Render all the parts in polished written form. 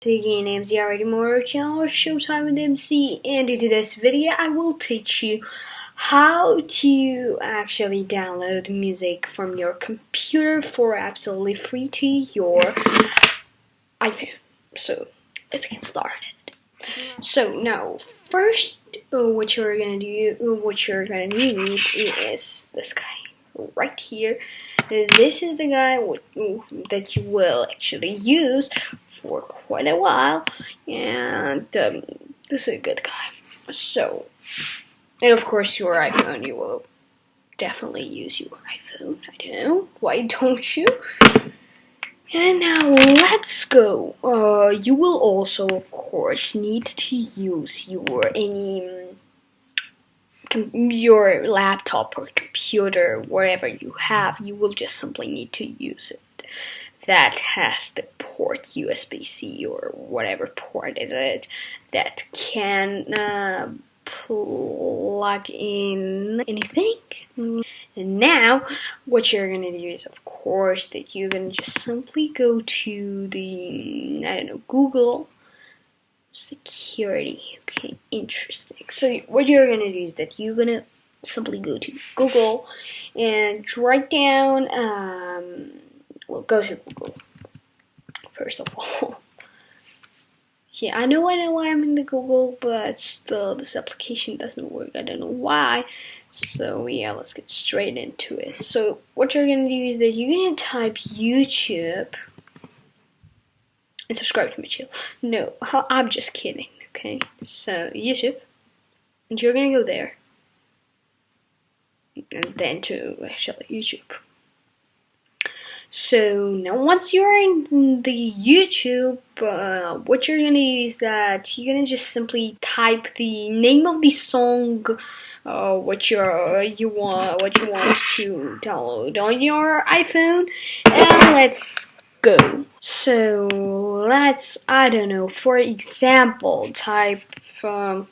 Again, MC already more channel Showtime with MC, and in today's video I will teach you how to actually download music from your computer for absolutely free to your iPhone. So let's get started. So now first what you're gonna need is this guy right here. This is the guy that you will actually use for quite a while, and this is a good guy. So, and of course your iPhone, you will definitely use your iPhone. I don't know, why don't you? And now let's go. You will also of course need to use your laptop or computer, wherever you have. You will just simply need to use it. That has the port USB-C or whatever port is it that can plug in anything. And now what you're gonna do is of course that you're gonna just simply go to the Google security. Okay, interesting. So what you're gonna do is that you're gonna simply go to Google and write down well, go to Google first of all. Yeah, I know why I'm in the Google, but still this application doesn't work. I don't know why. So yeah, let's get straight into it. So what you're gonna do is that you're gonna type YouTube and subscribe to my channel. No, I'm just kidding. Okay, so YouTube, and you're gonna go there, and then to actually YouTube. So now once you're in the YouTube, what you're gonna do is that you're gonna just simply type the name of the song, what you want to download on your iPhone, and let's go. So let's, I don't know, for example, type what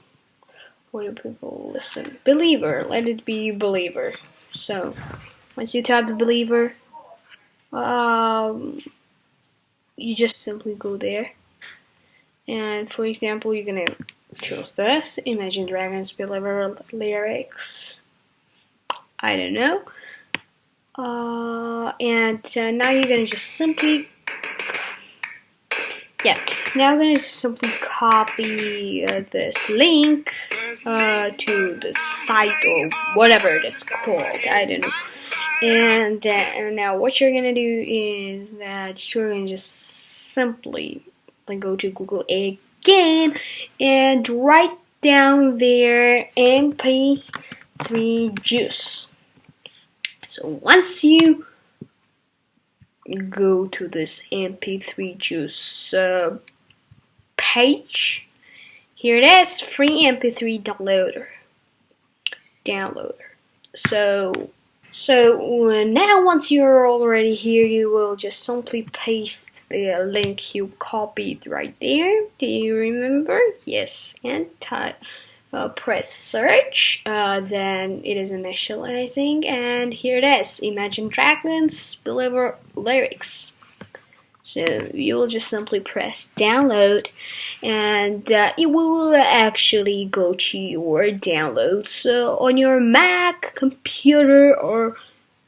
do people listen? Believer. Let it be Believer. So once you type Believer, you just simply go there, and for example you're gonna choose this Imagine Dragons Believer lyrics, I don't know, and now you're gonna just simply now I'm gonna just simply copy this link to the site or whatever it is called, I don't know. And now what you're gonna do is that you're gonna just simply go to Google again and write down there MP3 Juice. So once you go to this MP3 Juice page, here it is, free MP3 downloader. So now once you're already here, you will just simply paste the link you copied right there. Do you remember? Yes, and press search. Then it is initializing, and here it is, Imagine Dragons Believer lyrics. So you will just simply press download, and it will actually go to your downloads on your Mac, computer, or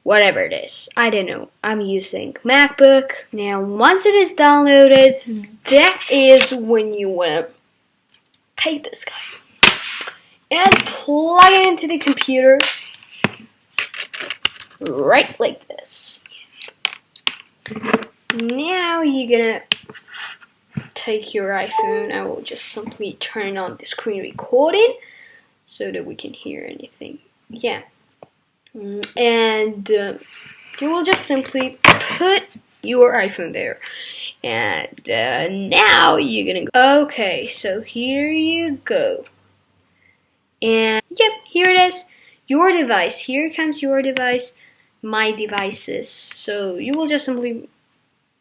whatever it is. I don't know. I'm using MacBook. Now once it is downloaded, that is when you want to take this guy and plug it into the computer right like this. Now you're gonna take your iPhone. I will just simply turn on the screen recording so that we can hear anything. Yeah. And you will just simply put your iPhone there. And now you're gonna go. Okay, so here you go. And yep, here it is. Your device. Here comes your device. My devices. So you will just simply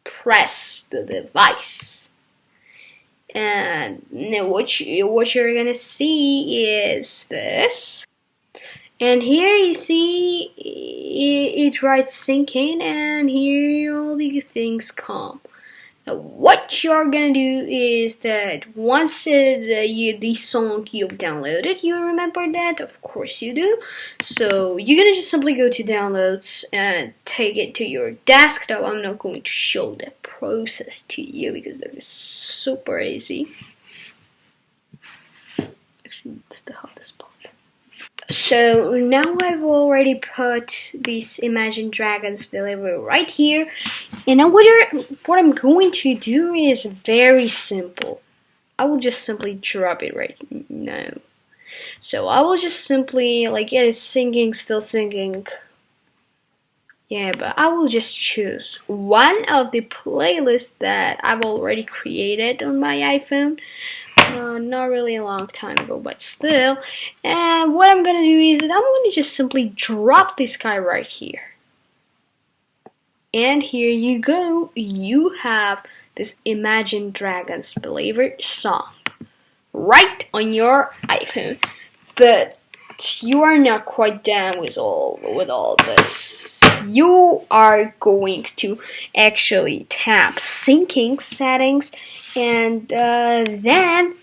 press the device, and now what you're gonna see is this, and here you see it writes sync in, and here all the things come. Now, what you're gonna do is that once the song you've downloaded, you remember that? Of course you do. So you're gonna just simply go to downloads and take it to your desktop. I'm not going to show the process to you because that is super easy. Actually, it's the hottest part. So now I've already put this Imagine Dragons Believer right here, and now what I'm going to do is very simple. I will just simply drop it right now. So I will just simply, like, it's singing, still singing. Yeah, but I will just choose one of the playlists that I've already created on my iPhone. Not really a long time ago, but still. And what I'm gonna do is that I'm gonna just simply drop this guy right here. And here you go. You have this Imagine Dragons Believer song right on your iPhone. But you are not quite done with all this. You are going to actually tap syncing settings, and then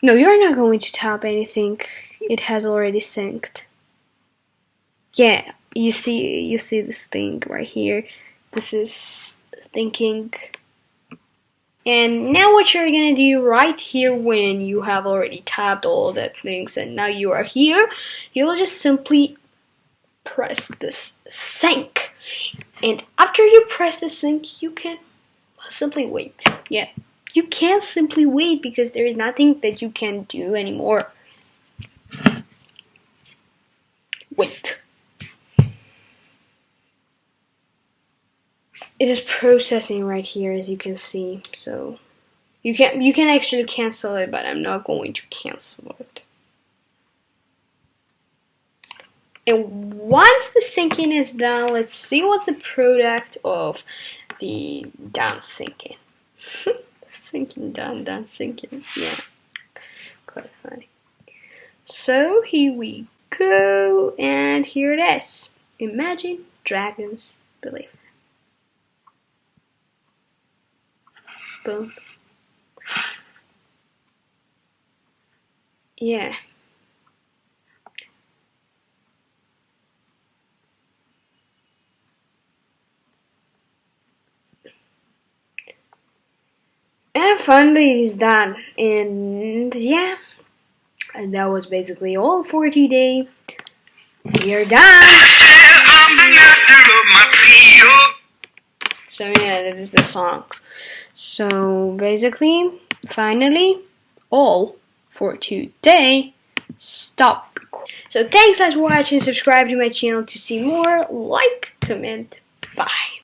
no, you're not going to tap anything. It has already synced. Yeah, you see this thing right here. This is thinking. And now what you're gonna do right here, when you have already tapped all the things and now you are here, you'll just simply press this sync. And after you press the sync, you can simply wait. Yeah, you can't simply wait because there is nothing that you can do anymore. Wait. It is processing right here, as you can see. So you can actually cancel it, but I'm not going to cancel it. And once the syncing is done, let's see what's the product of the down syncing. Syncing done syncing. Yeah, quite funny. So here we go, and here it is. Imagine Dragons Believer. Boom. Yeah. And finally it's done. And yeah, and that was basically all for today. We're done. So yeah, that is the song. So basically, finally, all for today. Stop. So thanks for watching. Subscribe to my channel to see more. Like, comment. Bye.